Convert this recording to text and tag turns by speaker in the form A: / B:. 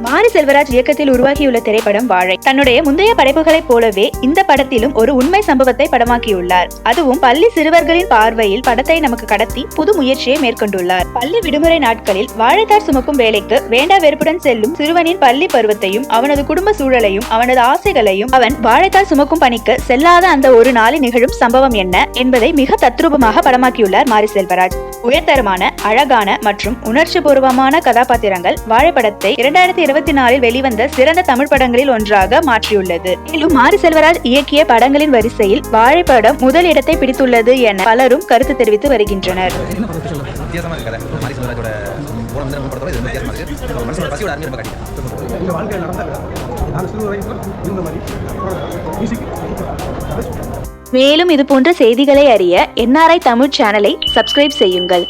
A: மாரி செல்வராஜ் இயக்கத்தில் உருவாகியுள்ள திரைப்படம் வாழை. தன்னுடைய முந்தைய படைப்புகளைப் போலவே இந்த படத்திலும் ஒரு உண்மை சம்பவத்தை படமாக்கியுள்ளார். அதுவும் பள்ளி சிறுவர்களின் பார்வையில் படத்தை நமக்கு கடத்தி புது முயற்சியை மேற்கொண்டுள்ளார். பள்ளி விடுமுறை நாட்களில் வாழைத்தார் சுமக்கும் வேலைக்கு வேண்டா வெறுப்புடன் செல்லும் சிறுவனின் பள்ளி பருவத்தையும் அவனது குடும்ப சூழலையும் அவனது ஆசைகளையும் அவன் வாழைத்தார் சுமக்கும் பணிக்கு செல்லாத அந்த ஒரு நாளில் நிகழும் சம்பவம் என்ன என்பதை மிக தத்ரூபமாக படமாக்கியுள்ளார் மாரி செல்வராஜ். உயர்தரமான, அழகான மற்றும் உணர்ச்சி பூர்வமான கதாபாத்திரங்கள் வாழைப்படத்தை 2024 வெளிவந்த சிறந்த தமிழ் படங்களில் ஒன்றாக மாற்றியுள்ளது. மேலும் மாரி செல்வராஜ் இயக்கிய படங்களின் வரிசையில் வாழைப்படம் முதல் இடத்தை பிடித்துள்ளது என பலரும் கருத்து தெரிவித்து வருகின்றனர். மேலும் இது போன்ற செய்திகளை அறிய NRI தமிழ் சேனலை சப்ஸ்கிரைப் செய்யுங்கள்.